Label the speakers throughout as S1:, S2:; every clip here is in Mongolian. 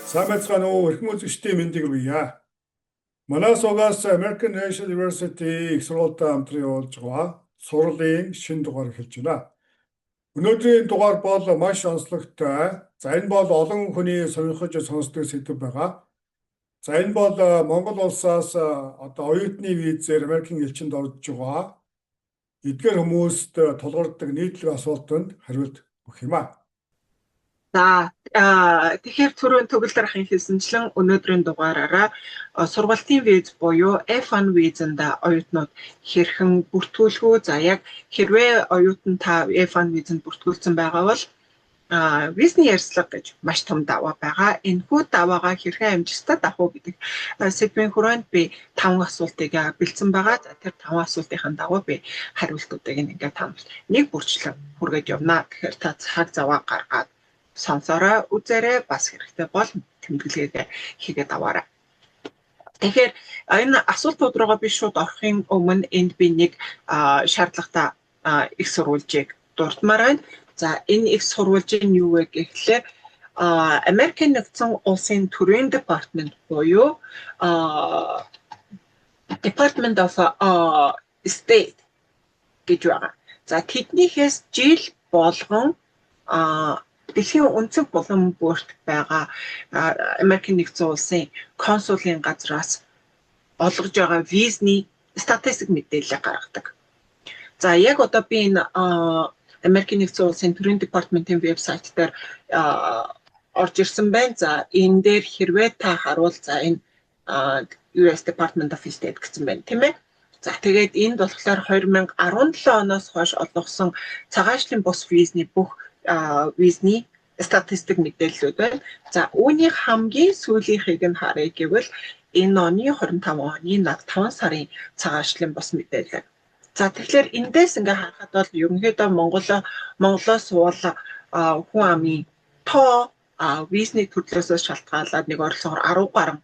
S1: Сайн өрхмө зүйчдийн мэндийг хүргье. Манай суугаас American National University их сургуультай хамтран явуулж байгаа сурлын шинэ дугаар эхэлж байна. Өнөөдрийн дугаар бол маш онцлогтой. За энэ бол олон хүний сонирхож сонсдог сэдв байгаа. За энэ бол Монгол улсаас одоо оюутны визээр Америкийн элчинд орж байгаа эдгээр хүмүүст тулгардаг нийтлэг асуултанд хариулт өгөх юм аа.
S2: Тэгэхээр түрүүн төгөлдрахын хэлсэнчлэн өнөөдрийн дугаараараа сургалтын виз буюу F1 визэнд оюутнууд хэрхэн бүртгүүлэх үү? За яг хэрвээ оюутан та F1 визэнд бүртгүүлсэн байгаа бол визний ярьцлага гэж маш том даваа байгаа. Энэхүү даваагаа хэрхэн амжилттай давах уу гэдэг сэдвийн хүрээнд би 5 асуултыг бэлдсэн байгаа. За тэр 5 асуултын дагуу би хариултуудыг ингээд танд нэг бүрчлэн хүргэж явна. Тэгэхээр та цаг заваа гаргаад сонсороо үзээрэй, бас хэрэгтэй бол тэмдэглэгээ хийгээд аваарай. Тэгэхээр энэ асуултууд руугаа би шууд орохын өмнө энд би нэг шаардлагатай их сурвалжийг дурдмаар байна. За энэ их сурвалж нь юу вэ гэхлээр Америкийн нэгдсэн улсын төрийн департамент буюу Department of State гэж байгаа. За тэднийхээс жил болгон дэлхийн өнцөг болон бүрт байгаа Америкийн нэгдсэн улсын консулын газраас олгож байгаа визний статистик мэдээлэл гаргадаг. За яг одоо би энэ Америкийн нэгдсэн улсын төрийн департаментын вебсайт дээр орж ирсэн байна. За энэ дээр хэрвээ та харуул за энэ US Department of State гэсэн байна, тийм ээ. За тэгээд энд болохоор 2017 оноос хойш олгосон цагаачлын бус визний бүх визний статистик мэдээллүүд байна. За үүний хамгийн сүүлийнхийг нь харъя гэвэл энэ оны 25 оны 5 сарын цагаачлын бус мэдээлэл. За тэгэхээр эндээс ингээ харахад бол ерөнхийдөө Монголоос суул хүн амын тоо визний төрлөөс шалтгаалаад нэг оролцоогоор 10 гаруй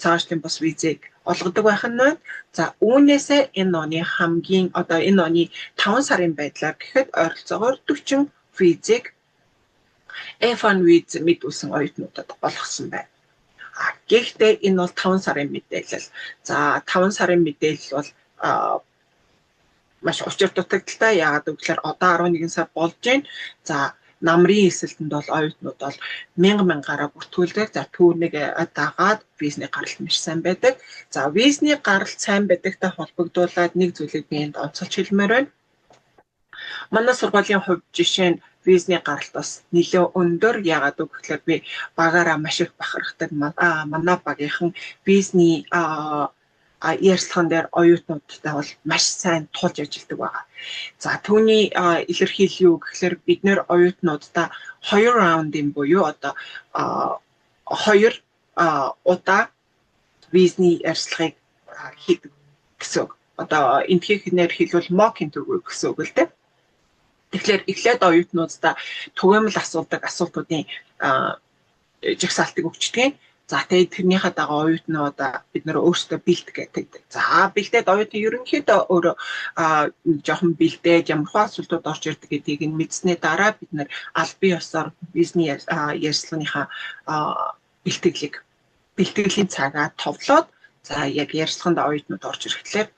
S2: цагаачлын бус визийг олгодог байх нь байна. За үүнээсээ энэ оны хамгийн одоо энэ оны 5 сарын байдлаар гэхэд ойролцоогоор 40 визийг F1 виз мэдүүлсэн оюутнуудад олгосон байна. Гэхдээ энэ бол 5 сарын мэдээлэл. За 5 сарын мэдээлэл бол маш учир дутагдaltaй. Яагаад гэвэл одоо 11 сар болж байна. За намрын эсэлтэнд бол оюутнууд бол 1000-1000-аараа бүртгүүлдэг. За түүнийг дагаад визний гаралт маш сайн байдаг. За визний гаралт сайн байдагтай холбогдуулаад нэг зүйлийг би энд онцолж хэлмээр байна. Манай сургуулийн хувьд жишээ нь визний гаралт бас нэлээд өндөр. Яагаад гэвэл би багаараа маш их бахархдаг манай багийнхан визний ярьцлаган дээр оюутнуудтай бол маш сайн тулж ажилладаг байгаа. За түүний илэрхийлэл юу гэхээр бид нэр оюутнуудаа 2 раундын буюу одоо 2 удаа визний ярьцлагыг хийдэг гэсэн үг. Одоо энэхийнээр хэлбэл mock interview гэсэн үг л дээ. Тэгэхээр эхлээд оюутнуудаа түгээмэл асуудаг асуултуудын жагсаалтыг өгчдөг. За тэгээд тэрнийхээ дагуу оюутнууд бид нэр өөрсдөө бэлтгэдэг. За бэлтээд оюутны ерөнхийдөө өөрөө жоохон бэлдээд ямар асуултууд орж ирдэг гэдгийг нь мэдсэний дараа бид нэр аль бие ёсоор визний ярьцлагынхаа бэлтгэлийн цагаа товлоод за яг ярьцлаганд оюутнууд орж ирэхлээр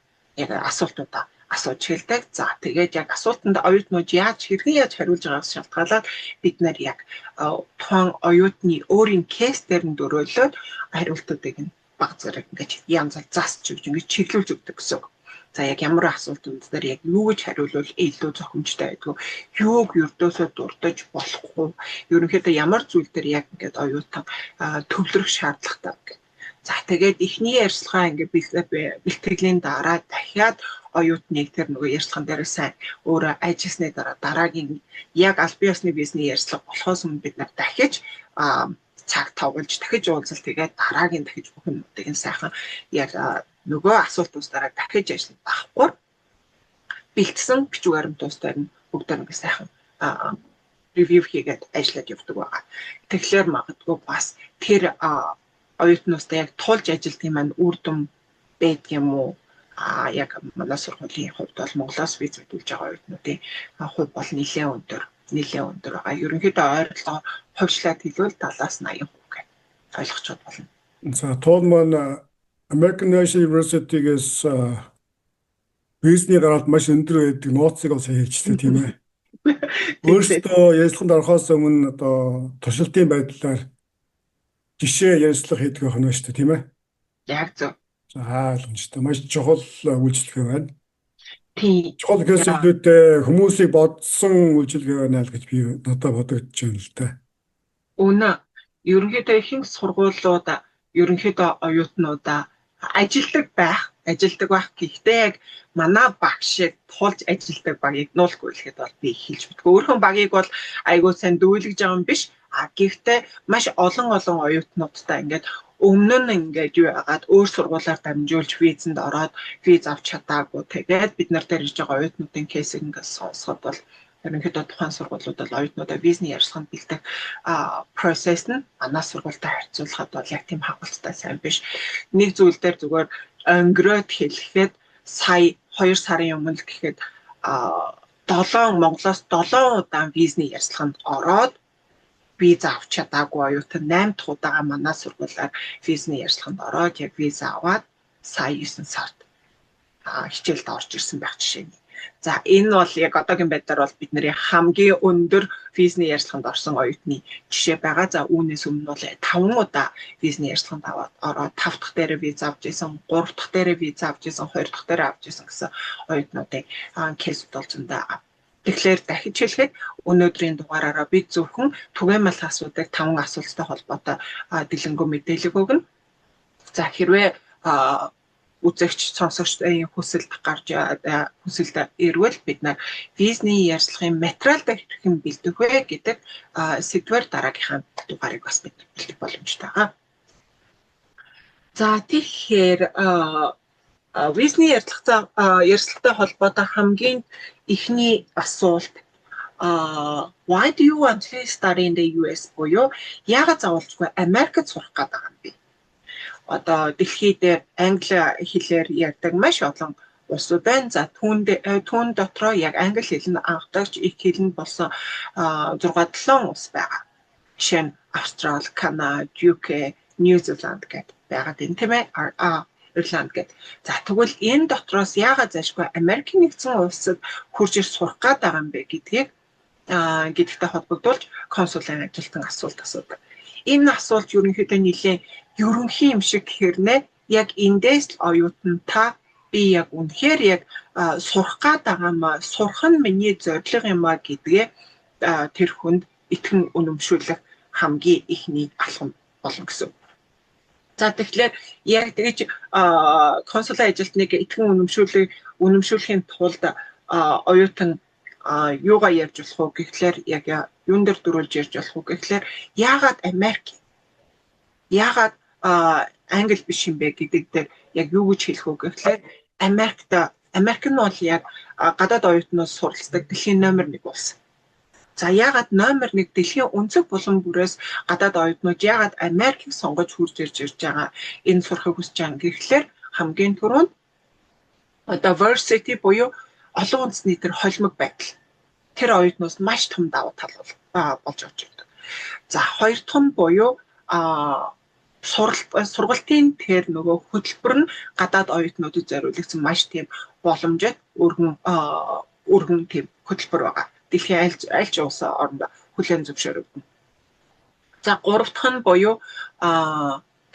S2: яг асуултуудаа асууж хэлдэг. За тэгээд яг асуултанд оюутнууд хэрхэн яаж хариулж байгаагаас шалтгаалаад бид нэр яг тухайн оюутны өөрийн кейс дээр нь дөрөөлөөд хариултуудыг нь баг зэрэг ингэж янзал засч өгч ингэж чиглүүлж өгдөг гэсэн үг. За яг ямар асуултууд дээр яг юу гэж хариулвал илүү зохимжтой байдгүй, юуг ердөөсөө дурдаж болохгүй, ерөнхийдөө ямар зүйл дээр яг ингэж оюутан төвлөрөх шаардлагатай гэх. За тэгээд эхний ярьцлагаа ингэ бэлтгэлийн дараа дахиад оюутныг тэр нөгөө ярьцлаган дээр сайн өөрөө ажилласны дараа дараагийн яг аль бие ёсны визний ярьцлага болохоос өмнө бид нар дахиж цаг тоглож дахиж уулзалт тэгээд дараагийн дахиж бүх юмнуудыг нь сайхан яг нөгөө асуултууд дараа дахиж ажиллах байхгүй бэлдсэн бичиг баримтуудаар нь бүгдээр нь сайхан ревью хийгээд ажиллаад явдаг байгаа. Тэгэхээр магадгүй бас тэр оюутнуудаа яг тулж ажилтгийн маань үр дүн байдаг юм уу? Яг манай сургуулийн хувьд бол Монголоос виз мэдүүлж байгаа оюутнуудын хувь бол нэлээд өндөр байгаа. Ерөнхийдөө ойролцоогоор хувьчлаад хэлбэл 70-80% гэх. ойлгочиход болно.
S1: За туул маань American National University-гээс визний гаралт маш өндөр байдаг нууцыг бол сайн хэлжлээ тийм ээ. Өөрсдөө ярилцлаганд орохоос өмнө одоо туршилтын байдлаар жишээ ярилцлага хийдэг байх нь шүү дээ тийм ээ.
S2: Яг зөв.
S1: За ойлгомжтой. Маш чухал үйлчилгээ байна.
S2: Тийм.
S1: Чухал гэхээс илүүтэй хүмүүсийг бодсон үйлчилгээ байна л гэж би надад бодогдож байна л да.
S2: Үнэ ерөнхийдөө ихэнх сургуулиуд ерөнхийдөө оюутнуудаа ажилдаг байх гэхдээ яг манай баг шиг тулж ажилдаг багийг нуулгүй хэлэхэд бол би хэлж мэдгүй. Өөрхөн багийг бол айгүй сайн дүүлгэж байгаа юм биш. Гэхдээ маш олон оюутнуудтай ингээд өмнө нь ингээд юу яагаад өөр сургуулиар дамжуулж визэнд ороод виз авч чадаагүй. Тэгээд бид нар дээр ирж байгаа оюутнуудын кейсийг ингээд сонсоход бол ерөнхийдөө тухайн сургуулиуд бол оюутнуудаа визний ярилцлаганд бэлдэх процесс нь манай сургуультай харьцуулахад бол яг тийм хангалттай сайн биш. Нэг зүйл дээр зүгээр өнгөрөөд хэлэхэд сая 2 сарын өмнө гэхэд Монголоос 7 удаа визний ярилцлаганд ороод виз авч чадаагүй оюутан 8 дахь удаага манай сургуулиар визний ярилцлаганд ороод яг виза аваад сая 9 сард хичээлд орж ирсэн байх жишээ. За энэ бол яг одоогийн байдлаар бол бидний хамгийн өндөр визний ярилцлаганд орсон оюутны жишээ байгаа. За үүнээс өмнө бол 5 удаа визний ярилцлаганд ороод 5 дахь дээрээ виз авч исэн, 3 дахь дээрээ виз авч исэн, 2 дахь дээрээ авч исэн гэсэн оюутнуудын кейсүүд бол зөндөө. Тэгэхээр дахиж хэлэхэд өнөөдрийн дугаараараа бид зөвхөн түгээмэл асуудыг 5 асуулттай холбоотой дэлгэнгүй мэдээлэл өгнө. За хэрвээ үзэгч сонсогчдын хүсэлд ирвэл бид нар визний ярилцлагын материалд хэрхэн бэлдэх вэ гэдэг сэдвээр дараагийнхаа дугаарыг бас бид бэлдэх боломжтой байгаа. За тэгэхээр визний ярилцлагатай холбоотой хамгийн ихний асуулт why do you want to study in the US буюу яагаад заавалжгүй Америкт сурах гэдэг юм бэ? Одоо дэлхийд англи хэлээр ярьдаг маш олон улсууд байна. За түүн дотроо яг англи хэл нь анхдагч их хэл нь болсон 6-7 улс байгаа. Жишээ нь Австрали, Канада, UK, New Zealand гэдэг байгаа тийм ээ. Ирланд гэдэг. За тэгвэл энэ дотроос яагаад заашгүй Америкийн нэгдсэн улсад хурж ирж сурах гэдэг юм бэ гэдэгтэй холбогдуулж консулын ажилтан асуулт асуудаг. Энэ асуулт ерөнхийдөө нэлээд ерөнхий юм шиг хэрнээ яг эндээс л оюутнаа би яг үнэхээр яг сурах гэдэг юм сурах нь миний зорилго юм а гэдгээ тэр хүнд итгэн үнэмшүүлэх хамгийн ихний алхам болно гэсэн. За тэгэхээр яг тэгж консулын ажилтныг итгэн үнэмшүүлэхийн тулд оюутан юугаа ярьж болох вэ гэхлээр яг юун дээр дөрүүлж ярьж болох вэ гэхлээр яагаад Америк яагаад англи биш юм бэ гэдэг дээр яг юу гэж хэлэх вэ гэхлээр Америк нь бол яг гадаад оюутнууд суралцдаг дэлхийн номер 1 улс. За яагаад номер 1 дэлхийн өнцөг булан бүрээс гадаад оюутнууд яагаад Америкийг сонгож хурж ирж байгаа энэ сурахыг хүсэж байгаа гэхлээр хамгийн түрүүнд diversity буюу олон үндэсний тэр холимог байдал тэр оюутнууд маш том давуу тал болж орж ирдэг. За хоёр дахь нь буюу сургалтын тэр нөгөө хөтөлбөр нь гадаад оюутнуудад зориулагдсан маш тийм боломжит өргөн тийм хөтөлбөр байгаа. Дэлхийн аль ч улсын оронд хүлээн зөвшөөрөгдөн. За гурав дахь нь буюу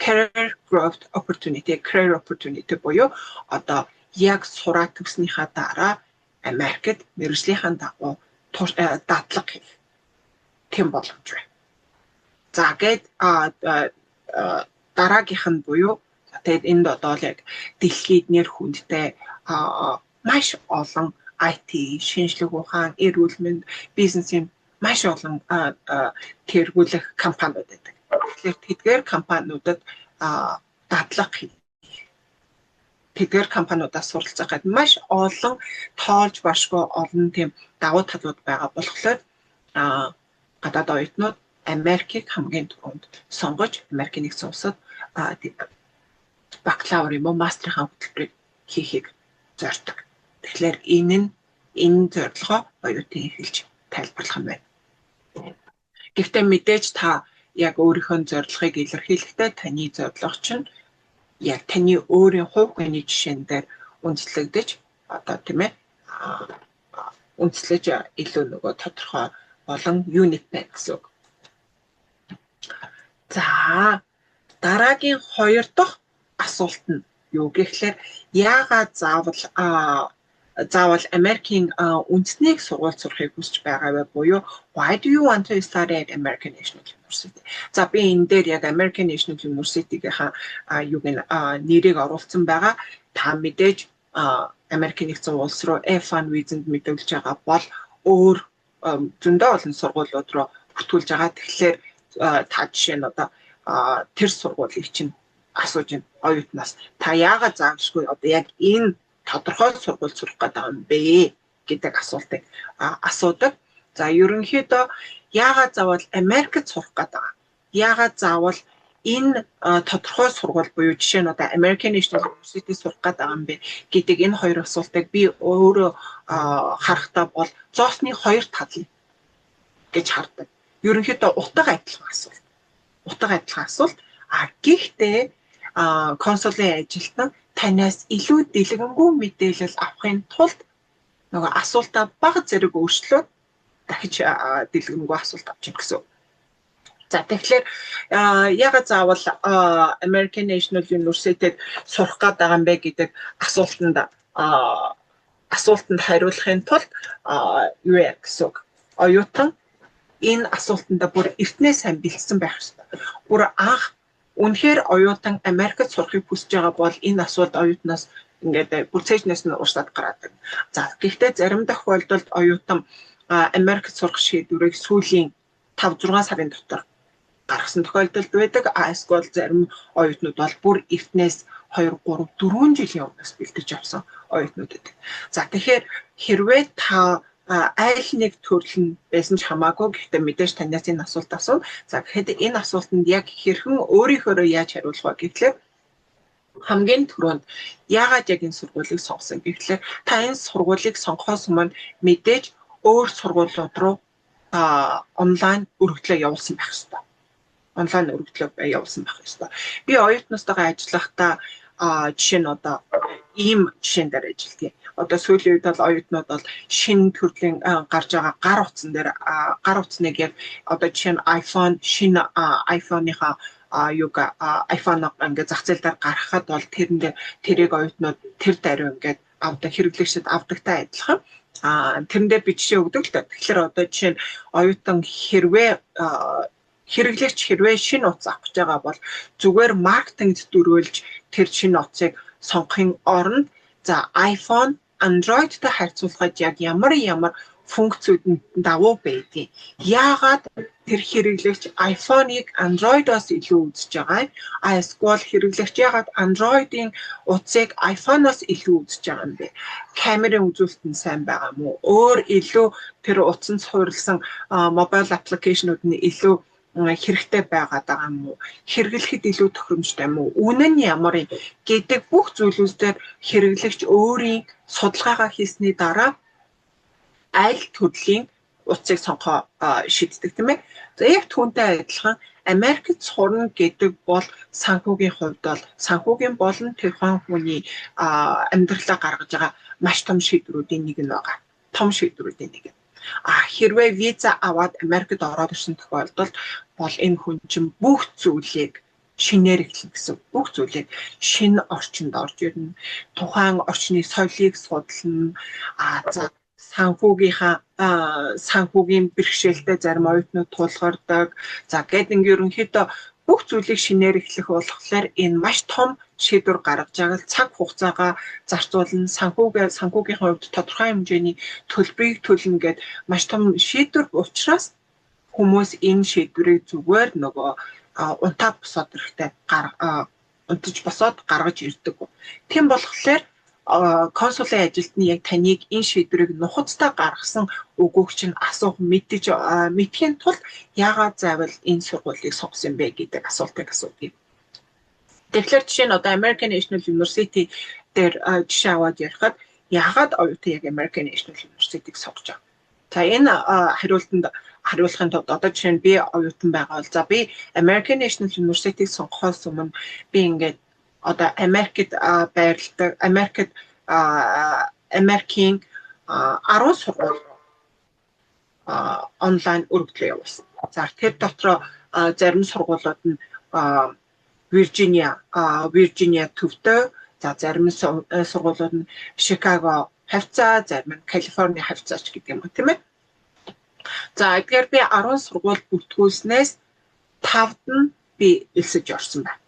S2: career growth opportunity буюу одоо яг сураад төгснөхийн дараа Америкт мэргэжлийнхэн дагуу дадлага хийх тийм боломж байна. За гээд дараагийнх нь буюу тэгээд энд одоо л яг дэлхийд нэр хүндтэй маш олон IT, шинжлэх ухаан, эрүүл мэнд, бизнесийн маш олон тэргүүлэх компаниуд байдаг. Тэгэхээр тэдгээр компаниудад дадлага хийх. Тэдгээр компаниудаас суралцах гэдэг маш олон тоолж башгүй олон тийм давуу талууд байгаа болохоор гадаад оюутнууд Америкийг хамгийн түрүүнд сонгож Америкийн нэгдсэн улсад бакалавр юм уу мастрын хөтөлбөрийг хийхийг зорддог. Тэгэхээр энэ зорилгоо оюутан хэлж тайлбарлах юм байна. Гэхдээ мэдээж та яг өөрийнхөө зорилгыг илэрхийлэхдээ таны зорилго чинь яг таны өөрийн хувь хүний жишээн дээр үндэслэгдэж одоо тийм ээ үндэслэж илүү нөгөө тодорхой болон юник байх гэсэн үг. За дараагийн 2 дахь асуулт нь юу гэхээр яагаад заавал Америкийн үндэсний сургууль сурахыг хүсэж байгаа вэ буюу why do you want to study at American National University? За би энэ дээр яг American National University-ийн юуг нэрийг оруулсан байгаа. Та мэдээж Америкийн нэгдсэн улс руу F1 визэнд мэдүүлж байгаа бол өөр зөндөө олон сургуулиуд руу бүртгүүлж байгаа. Тэгэхээр та жишээ нь одоо тэр сургуулийг чинь асууж байна оюутнаас та яагаад заавалжгүй одоо яг энэ тодорхой сургууль сурах гэдэг юм бэ гэдэг асуултыг асуудаг. За ерөнхийдөө яагаад заавал Америкт сурах гэдэг юм? Яагаад заавал энэ тодорхой сургууль буюу жишээ нь одоо American National University сурах гэдэг юм бэ гэдэг энэ 2 асуултыг би өөрөө харахтаа бол зоосны 2 тал гэж хардаг. Ерөнхийдөө утга адилхан асуулт. Утга адилхан асуулт. Гэхдээ консулын ажилтан танаас илүү дэлгэнгүй мэдээлэл авахын тулд нөгөө асуултаа бага зэрэг өөрчлөөд дахиж дэлгэнгүй асуулт авч ийн гэсэн. За тэгэхээр ягаад заавал American National University-д сурах гэдэг юм бэ гэдэг асуултанд хариулахын тулд юу яа гэсэн үг. Оюутан энэ асуултанд бүр эртнээ сайн бэлдсэн байх хэрэгтэй. Бүр анх үнэхээр оюутан Америкт сурахыг хүсэж байгаа бол энэ асуулт оюутнаас ингээд бүр цээжнээс нь урсаад гараад. За гэхдээ зарим тохиолдолд оюутан Америкт сурах шийдвэрийг сүүлийн 5-6 сарын дотор гаргасан тохиолдолд байдаг. Эсвэл зарим оюутнууд бол бүр эртнээс 2, 3, 4 жилийн өмнөөс бэлдэж явсан оюутнууд байдаг. За тэгэхээр хэрвээ та айл нэг төрөл нь байсан ч хамаагүй гэхдээ мэдээж танаас энэ асуулт асуув. За гэхэд энэ асуултанд яг хэрхэн өөрийнхөө яаж хариулах вэ гэхлээр хамгийн түрүүнд яагаад яг энэ сургуулийг сонгосон гэхлээр та энэ сургуулийг сонгохоос өмнө мэдээж өөр сургуулиуд руу онлайн өргөдлөө явуулсан байх ёстой. Онлайн өргөдлөө явуулсан байх ёстой. Би оюутнуудтайгаа ажиллахдаа жишээ нь одоо ийм жишээн дээр ажилладаг. Одоо сүүлийн үед бол оюутнууд бол шинэ төрлийн гарч байгаа гар утсныг яг одоо жишээ нь iPhone шинэ iPhone-ийнхаа iPhone ингээд зах зээл дээр гаргахад бол тэрийг оюутнууд тэр даруй ингээд хэрэглэгчдэд авдагтай адилхан. Тэрэн дээр би жишээ өгдөг л та. Тэгэхээр одоо жишээ нь оюутан хэрэглэгч хэрвээ шинэ утас авах гэж байгаа бол зүгээр маркетингд дөрвөлж тэр шинэ утсыг сонгохын оронд за iPhone Android-тай харьцуулахад яг ямар функцүүд нь давуу байдгийг. Яагаад тэр хэрэглэгч iPhone-ыг Android-оос илүү үзэж байгаа юм? Эсвэл хэрэглэгч яагаад Android-ийн утсыг iPhone-оос илүү үзэж байгаа юм бэ? Камерын үзүүлэлт нь сайн байгаа мó? Өөр илүү тэр утсанд суурилсан mobile application-ууд нь илүү хэрэгтэй байгаад байгаа юм уу? Хэрэглэхэд илүү тохиромжтой юм уу? Үнэн нь ямар юм гэдэг бүх зүйлүүд дээр хэрэглэгч өөрийн судалгаагаа хийсний дараа аль төрлийн утсыг сонгохоо шийддэг тийм ээ. За яг түүнтэй адилхан Америкт сурна гэдэг бол санхүүгийн хувьд бол санхүүгийн болон тэрхүү хүний амьдралаа гаргаж байгаа маш том шийдвэрүүдийн нэг нь байгаа. Том шийдвэрүүдийн нэг нь. Хэрвээ виза аваад Америкт ороод ирсэн тохиолдолд бол энэ хүн чинь бүх зүйлийг шинээр эхлэх гэсэн. Бүх зүйлийг шинэ орчинд орж ирнэ. Тухайн орчны соёлыг судална. За санхүүгийн бэрхшээлтэй зарим оюутнууд тулгардаг. За гэдэг ерөнхийдөө бүх зүйлийг шинээр эхлэх болохоор энэ маш том шийдвэр гаргаж байгаа цаг хугацаагаа зарцуулна. Санхүүгийн хувьд тодорхой хэмжээний төлбөрийг төлнө гэд маш том шийдвэр учраас хүмүүс энэ шийдвэрийг зүгээр нөгөө унтаа босоод ирэхтэй унтаж босоод гаргаж ирдэг. Тийм болохоор консулын ажилт нь яг таныг энэ шийдвэрийг нухацтай гаргасан үгүйг чинь асуух мэдхийн тулд яагаад заавал энэ сургуулийг сонгосон бэ гэдэг асуултыг асуудаг. Тэгэхээр жишээ нь одоо American National University дээр жишээ аваад ярихад яагаад оюутан яг American National University-г сонгож байгаа. За энэ хариултанд хариулахын тулд одоо жишээ нь би оюутан байгаа бол за би American National University-г сонгохоос өмнө би ингээд одоо Америкт байрладаг Америкийн 10 сургууль онлайн өргөдлөө явуулсан. За тэр дотроо зарим сургуулиуд нь Virginia төвтэй, за зарим сургуулиуд нь Chicago хавцаа, зарим нь Калифорни хавцаач гэдэг юм уу тийм ээ. За эдгээр би 10 сургууль бүртгүүлснээс 5-д нь би элсэж орсон байна.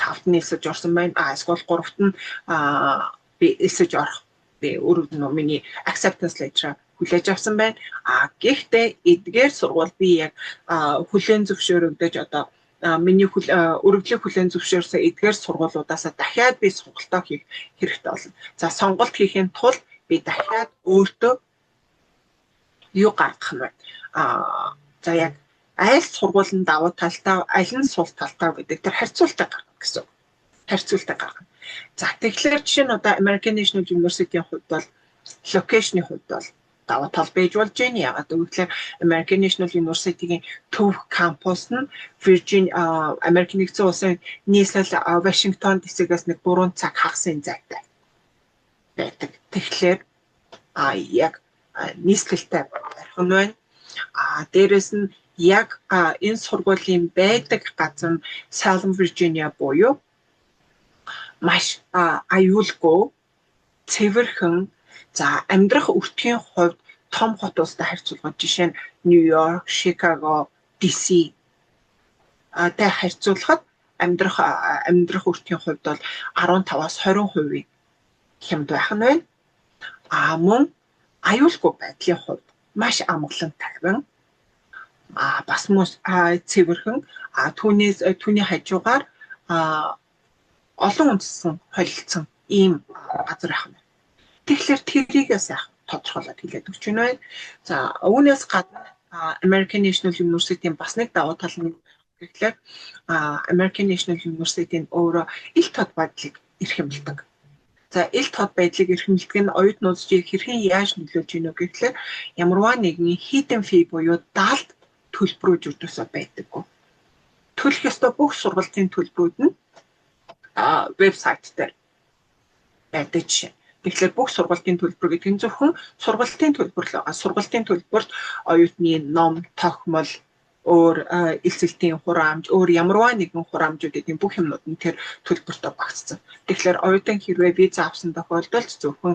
S2: 5-д нь элсэж орсон байна. Эсвэл 3-т нь би элсэж орох. Би өөрөө миний acceptance letter хүлээж авсан байна. Гэхдээ эдгээр сургууль би яг хүлээн зөвшөөрөгдөж одоо миний өргөдлийн хүлээн зөвшөөрсөн эдгээр сургуулиудаас дахиад би сонголтоо хийх хэрэгтэй болно. За сонголт хийхин тулд би дахиад өөртөө юу гаргах нь байна. За яг аль сургуулийн давуу талтай, аль нь сул талтай гэдэг тэр харьцуултаа гаргах гэсэн. Харьцуултаа гаргана. За тэгэхээр жишээ нь одоо American National University-ийн хувьд бол локейшны хувьд бол давуу тал байж болж байна. Ягаад гэвэл American National University-ийн төв кампус нь Virginia Америкийн нэгдсэн улсын нийслэл Вашингтон дэсгээс нэг 3 цаг хагас зайтай байдаг. Тэгэхээр яг нийслэлтэй байх нь байна. Дээрэс нь яг энэ сургуулийн байдаг газар Salem, Virginia буюу маш аюулгүй, цэвэрхэн, за амьдрах өртгийн хувьд том хот улстай харьцуулбал жишээ нь Нью Йорк, Шикаго, DC тай харьцуулахад амьдрах өртгийн хувьд бол 15-аас 20% хямд байх нь байна. Мөн аюулгүй байдлын хувьд маш амгалан тахван бас мөн цэвэрхэн түүний хажуугаар олон үндэстэн холилдсон ийм газар байх нь. Тэгэхээр тэрийгээ сайхан тодорхойлоод хэлээд өгч байна. За үүнээс гадна American National University-ийн бас нэг давуу тал нь гэхлээр American National University-ийн өөрөө ил тод байдлыг эрхэмлдэг. За ил тод байдлыг эрхэмлдэг нь оюутнуудыг хэрхэн яаж нөлөөлж ийнө гэхлээр ямарваа нэгэн hidden fee буюу даалд төлбөрүүд юрдөөсөө байдаггүй. Төлөх ёстой бүх сургалтын төлбөрүүд нь вебсайт дээр байдаг жишээ. Тэгэхээр бүх сургалтын төлбөр гэдэг нь зөвхөн сургалтын төлбөр л байгаа. Сургалтын төлбөрт оюутны ном, тохимол, өөр элсэлтийн хураамж, өөр ямарваа нэгэн хураамжууд эдийн бүх юмнууд нь тэр төлбөртөө багцсан. Тэгэхээр оюутан хэрвээ виз авсан тохиолдолд зөвхөн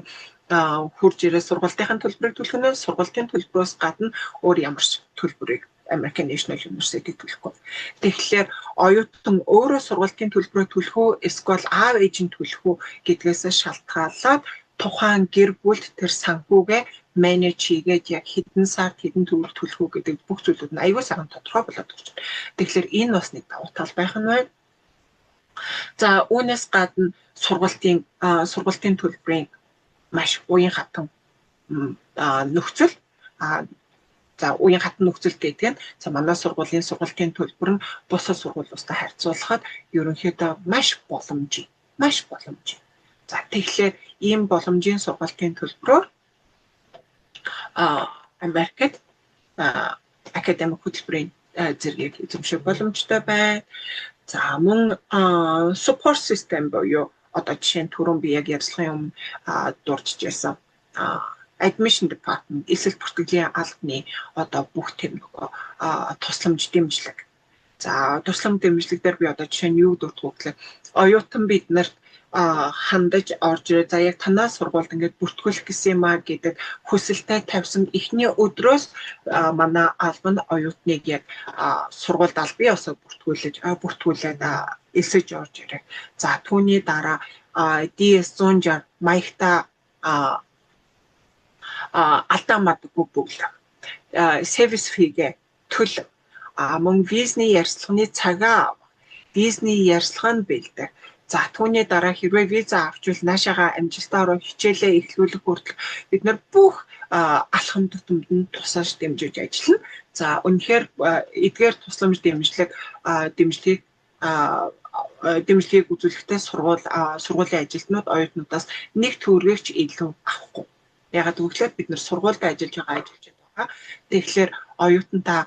S2: хурж ирээ сургалтын төлбөрийг төлөх нь сургалтын төлбөрөөс гадна өөр ямар ч төлбөрийг American National University төлөхгүй. Тэгэхээр оюутан өөрөө сургалтын төлбөрөө төлөх үү, эсвэл аав ээж нь төлөх үү гэдгээс шалтгаалаад тухайн гэр бүлд тэр санхүүгээ менеж хийгээд яг хэдэн сард хэдэн төгрөг төлөх үү гэдэг бүх зүйлүүд нь аюул сайхан тодорхой болоод өгч байна. Тэгэхээр энэ бас нэг давуу тал байх нь байна. За үүнээс гадна сургалтын төлбөрийн маш уян хатан нөхцөл за уян хатан нөхцөл гэдэг нь манай сургуулийн сургалтын төлбөр нь бусад сургуулиустай харьцуулахад ерөнхийдөө маш боломжтой. За тэгэхээр ийм боломжийн сургалтын төлбөрөөр Америкт академик хөтөлбөрийн зэргийг эзэмших боломжтой байна. За мөн support system буюу одоо жишээ нь түрүүн би яг ярилцлагын өмнө дурдж байсан admission department эсэл бүртгэлийн албаны одоо бүх тийм тусламж дэмжлэг. За тусламж дэмжлэг дээр би одоо жишээ нь юу дурдгүйгээр оюутан биднэрт хандаж орж ирээ. За яг танаа сургуульд ингээд бүртгүүлэх гэсэн юм аа гэдэг хүсэлтэй тавьсан эхний өдрөөс манай албан оюутныг яг сургуульд албан ёсоор бүртгүүлээд эсэж орж ирээ. За түүний дараа DS 160 маягта алдаа мадаггүй бүглээ. Сервис фигээ төлөв. Мөн визний ярилцлагын цагаа визний ярилцлага нь бэлдээ. За түүний дараа хэрвээ виза авчвал наашаага амжилтаар хичээлээ эхлүүлэх хүртэл бид нар бүх алхам тутамд нь тусааж дэмжиж ажиллана. За үнэхээр эдгээр тусламж дэмжлэгийг үзүүлэхдээ сургуулийн ажилтнууд оюутнуудаас нэг төгрөгч илүү авахгүй. Ягаад гэвэл бид нар сургуульд ажиллаж байгаа. Тэгэхээр оюутантаа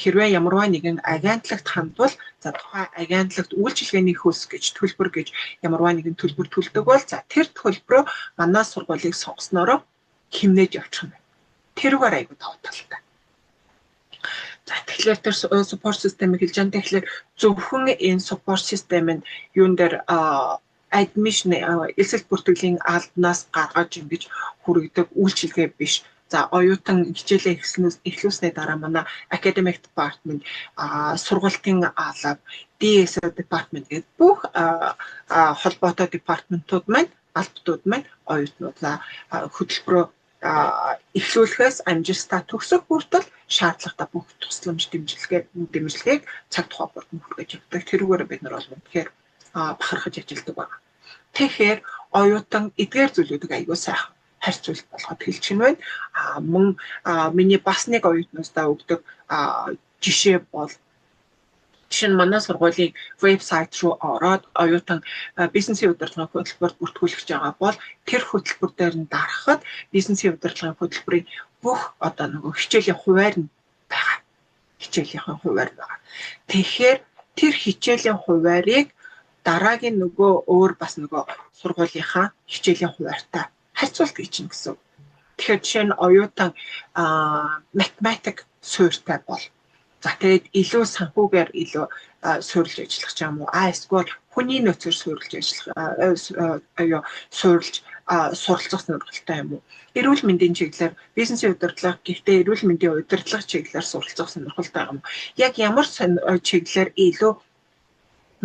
S2: хэрвээ ямарваа нэгэн агентлагт хандвал за тухайн агентлагт үйлчилгээний хөлс гэж төлбөр гэж ямарваа нэгэн төлбөр төлдөг бол за тэр төлбөрөө манай сургуулийг сонгосноор хэмнэж явчих юм байна. Тэрүүгээр айгүй тавталтай. За тэгэхээр тэр support system-ийг хэлж байгаа. Тэгэхээр зөвхөн энэ support system нь юун дээр admission эсэл бүртгэлийн албанаас гаргаж ингэж хүргэдэг үйлчилгээ биш. За оюутан хичээлээ эхлүүлснээр дараа манай academic department сургалтын алба DSO department гэдэг бүх холбоотой департаментууд маань албатууд маань оюутнуудаа хөтөлбөрөөр эхлүүлэхээс амжилттай төгсөх хүртэл шаардлагатай бүх тусламж дэмжлэгийг цаг тухай бүрдэн хүргэж явдаг. Тэрүүгээр бид нар бол үнэхээр бахархаж ажилладаг байна. Тэгэхээр оюутан эдгээр зүйлүүдийг аягүй сайхан харьцуулт болгоод хэлж байна. Мөн миний бас нэг оюутнуудаа өгдөг жишээ нь манай сургуулийн вебсайт руу ороод оюутан бизнесийн удирдлагын хөтөлбөрт бүртгүүлж байгаа бол тэр хөтөлбөр дээр нь дарахад бизнесийн удирдлагын хөтөлбөрийн бүх одоо нөгөө хичээлийн хуваар нь байгаа. Хичээлийн хуваар байгаа. Тэгэхээр тэр хичээлийн хуваарийг дараагийн нөгөө өөр бас нөгөө сургуулийнхаа хичээлийн хуваартай харьцуулт гэж юм гэсэн. Тэгэхээр жишээ нь оюутан математик суурьтай бол за тэгээд илүү санхүүгээр илүү суурилж ажиллах ч юм уу. Эсвэл хүний нөөцөөр суурилж ажиллах суурилж суралцах сонирхолтой юм уу. Эрүүл мэндийн чиглэлээр бизнесийн удирдлага гэхдээ эрүүл мэндийн удирдлага чиглэлээр суралцах сонирхолтой юм. Яг ямар чиглэлээр илүү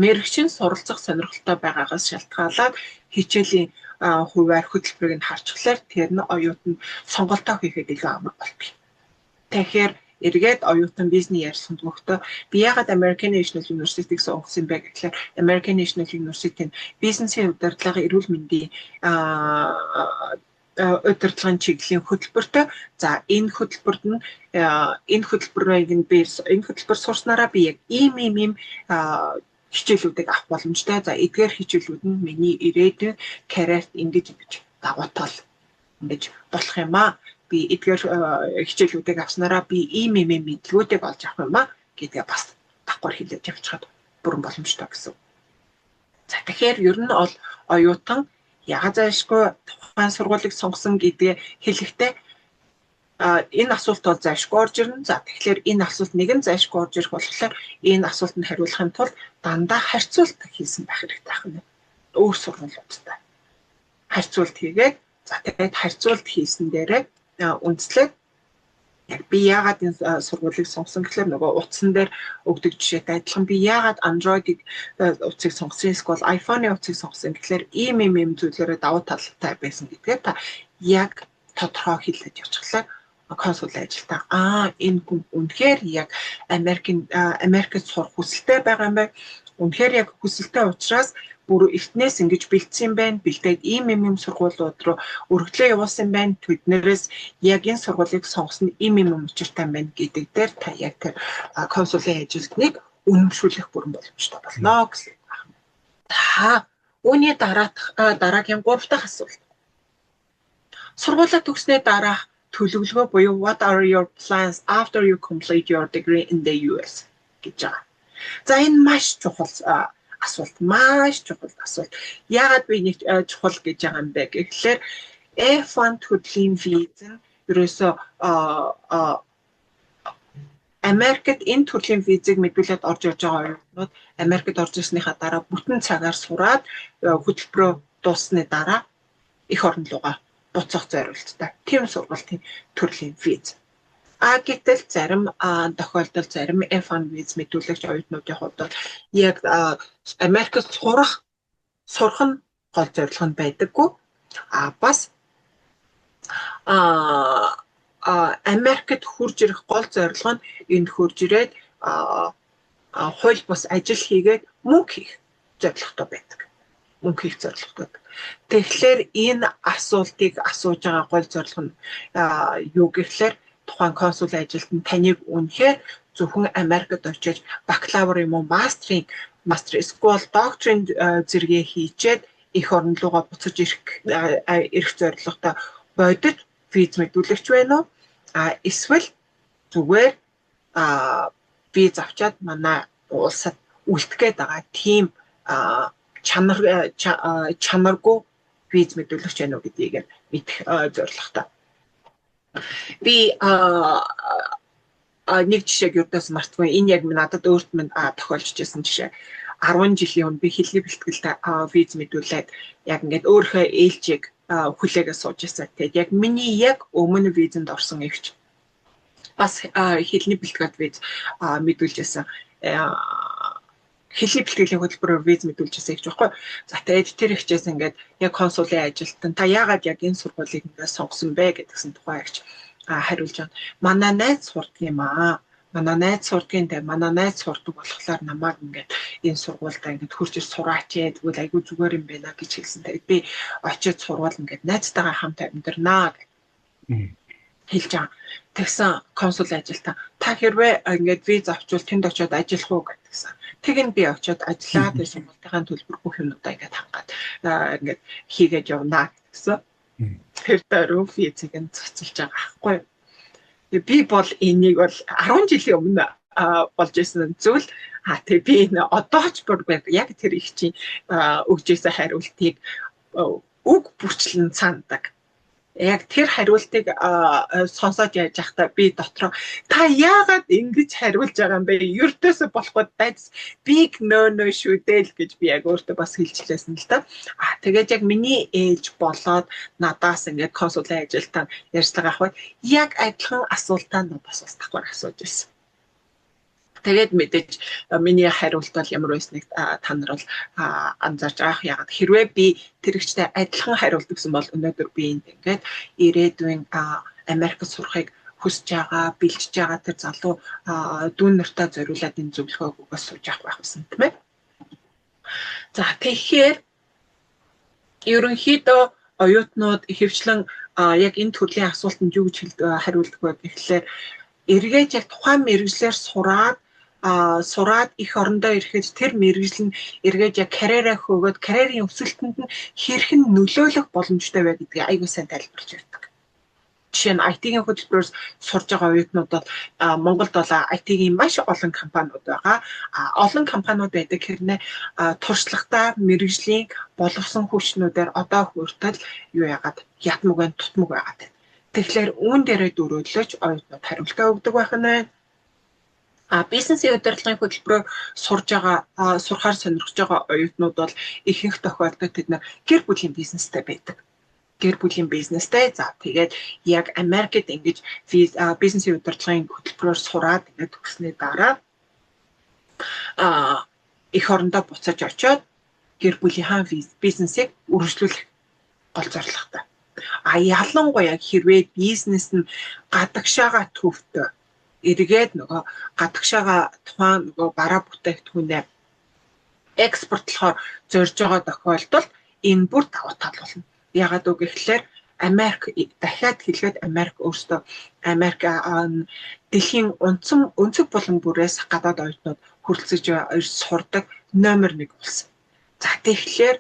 S2: мэрэгчин суралцах сонирхолтой байгаагаас шалтгаалаад хичээлийн хуваар хөтөлбөрийг нь харчихлаар тэр нь оюутан сонголтоо хийхэд илүү амар болдог. Тэгэхээр эргээд оюутан бизнес ярьсанд мөхтөө би ягаад American National University-г сонгосон бэ гэхээр American National University нь бизнесийн удирдлага эрүүл мэндийн удирдлагын чиглэлийн хөтөлбөртэй. За энэ хөтөлбөр сурснараа би яг ийм хичээлүүдийг авах боломжтой. За эдгээр хичээлүүд нь миний ирээдүйн карьерт ингэж давуу тал ингэж болох юм аа. Би эдгээр хичээлүүдийг авснараа би ийм мэдлгүүдийг олж авах юм аа гэдгээ бас давхар хэлээд явчихад бүрэн боломжтой гэсэн. За тэгэхээр ер нь бол оюутан яга зайшгүй тухайн сургуулийг сонгосон гэдгээ хэлэхдээ энэ асуулт бол зайшгүй орж ирнэ. За тэгэхээр энэ асуулт нэгэн зайшгүй орж ирэх болохоор энэ асуултанд хариулахын тулд дандаа харьцуулт хийсэн байх хэрэгтэй байна. Өөр сургуулиудтай харьцуулт хийгээд за тэгээд харьцуулт хийсэн дээрээ үндслээд яг би яагаад энэ сургуулийг сонгосон гэхээр нөгөө утсан дээр өгдөг жишээтэй адилхан би яагаад Android-ийг утсыг сонгосон эсвэл iPhone-ийн утсыг сонгосон гэхээр ийм зүйлээрээ давуу талтай байсан гэдгээ та яг тодорхой хэлээд явчихлаа. Консул ажилтаа энэ хүн үнэхээр яг Америкт сурах хүсэлтэй байгаа юм байна. Үнэхээр яг хүсэлтэй учраас бүр эхнээс ингэж бэлдсэн юм байна. Бэлдээд ийм сургуулиуд руу өргөдлөө явуулсан байна. Тэднэрээс яг энэ сургуулийг сонгосон ийм учиртай байна гэдэг дээр та яг тэр консулын ажилтныг үнэмшүүлэх бүрэн боломжтой болно гэсэн. Үүний дараагийн 3 дахь асуулт. Сургуулаа төгснөө дараа төлөвлөгөө буюу what are your plans after you complete your degree in the US гэж байгаа. За энэ маш чухал асуулт, маш чухал асуулт. Яагаад би нэг чухал гэж байгаа юм бэ гэхлээр F1 төрлийн виз нь ерөөсөө Америкт энэ төрлийн визийг мэдүүлээд орж ирж байгаа оюутнууд Америкт орж ирснийхаа дараа бүтэн цагаар сураад хөтөлбөрөө дууссаны дараа эх орн руугаа буцах зорилттой. Тийм сургуулийн төрлийн виз. Гэтэл зарим тохиолдолд зарим F1 виз мэдүүлэгч оюутнуудын хувьд бол яг Америкт сурах нь гол зорилго нь байдаггүй. Бас Америкт хурж ирэх гол зорилго нь энд хурж ирээд хууль бус ажил хийгээд мөнгө хийх зорилготой байдаг. Мөнгө хийх зорилготой. Тэгэхээр энэ асуултыг асууж байгаа гол зорилго нь юу гэхлээр тухайн консул ажилтнанд таныг үнэхээр зөвхөн Америкт очиж бакалавр юм уу мастер эсвэл докторийн зэрэгээ хийчээд эх орн руугаа буцаж ирэх зорилготой бодит виз мэдүүлэгч байна уу? Эсвэл зүгээр виз авчаад манай улсад үлдэхэд байгаа тийм чанаргүй виз мэдүүлэгч байна уу гэдгийг мэдэх зорилготой. Би нэг жишээг юудаас мартгүй. Энэ яг надад өөрт минь тохиолдож байсан жишээ. 10 жилийн өмнө би хэлний бэлтгэлтэй виз мэдүүлээд яг ингээд өөрийнхөө ээлжийг хүлээгээ сууж байсан. Тэгээд яг миний яг өмнө визэнд орсон эгч бас хэлний бэлтгэлд виз мэдүүлж байсан. Хэлний бэлтгэлийн хөтөлбөрөөр виз мэдүүлж байсан эгч байхгүй. За тэгээд тэр эгчээс ингээд яг консулын ажилтан та яагаад яг энэ сургуулийг ингээд сонгосон бэ гэдгсэн тухай эгч хариулж байна. Манай найз сурдаг юм аа. Манай найз сурдаг болохоор намайг ингээд энэ сургуультай ингээд хурж ир сураач тэгвэл айгүй зүгээр юм байна гэж хэлсэн. Тэгээд би очиод сурвал ингээд найзтайгаа хамт амьдрнаа гэж хэлж байгаа. Тэгсэн консул ажилтан та хэрвээ ингээд виз авчвал тэнд очиод ажиллах уу гэдгсэн. Тэгэн би очиод ажиллаад сургуультайгаа төлбөр бүх юмудаа ингээд хангаад ингээд хийгээд явнаа гэсэн. Тэр даруй визийг нь цацалж байгаа байхгүй. Би бол энийг бол 10 жилийн өмнө болж исэн зүйл. Тэгээ би энэ одоо ч яг тэр их чинь өгжсэн хариултыг үг бүрчлэн сандаг. Яг тэр хариултыг сонсоод яаж байхдаа би дотроо та яагаад ингэж хариулж байгаа юм бэ? Ердөөсөө болохгүй дайс big no шүү дээ л гэж би яг өөртөө бас хэлчихлээсэн л та. Тэгээд яг миний ээлж болоод надаас ингээд консулын ажилтан ярьцлага авах яг адилхан асуултаа надаас бас давхар асууж байсан. Тэгээд мэдээж миний хариулт бол ямар байсныг та нар бол анзаарч байгаа. Яг хэрвээ би тэрэгчтэй адилхан хариулт гэсэн бол өнөөдөр би энд ингээд ирээдүйн Америкт сурахыг хүсэж байгаа, бэлдэж байгаа тэр залуу дүүн нартаа зориулаад энэ зөвлөгөөг өгөөс сууж авах байсан тийм ээ. За тэгэхээр ерөнхийдөө оюутнууд ихэвчлэн яг энэ төрлийн асуултанд юу гэж хариулдаг вэ гэхлээр эргээд яг тухайн мэргэжлэр сураад их орондоо ирэхэд тэр мэргэжил нь эргээд яг карьераа хөөгөөд карьерийн өсөлтөнд нь хэрхэн нөлөөлөх боломжтой вэ гэдгийг айгүй сайн тайлбарлаж ярьдаг. Жишээ нь IT-ийн хөтөлбөрөөр сурж байгаа оюутнууд бол Монголд бол IT-ийн маш олон компаниуд байгаа. Олон компаниуд байдаг хэрнээ туршлагатай мэргэжлийн боловсон хүчнүүдээр одоо хүртэл юу яагаад ятмаг тутмаг байгаад байна. Тэгэхээр үүн дээрээ дөрөөлөж оюутнууд хариултаа өгдөг байх нь. Бизнесийн удирдлагын хөтөлбөрөөр сурахаар сонирхож байгаа оюутнууд бол ихэнх тохиолдолд тэд гэр бүлийн бизнестэй байдаг. Гэр бүлийн бизнестэй. За тэгээд яг Америкт ингэж бизнесийн удирдлагын хөтөлбөрөөр сураад ингээд төгснээ дараа эх орондоо буцаж очиод гэр бүлийнхаа бизнесийг үргэлжлүүлэх гол зорилготой. Ялангуяа хэрвээ бизнес нь гадагшаага төвтэй эргээд нөгөө гадагшаага тухайн нөгөө бараа бүтээгдэхүүнээ экспортлохоор зорж байгаа тохиолдолд энэ бүр давуу тал болно. Ягаад үг гэхлээр Америк дахиад хэлгээд Америк өөртөө дэлхийн өнцөг булан бүрээс гадаад оюутнууд хүрэлцэж сурдаг номер 1 улс. За тэгэхээр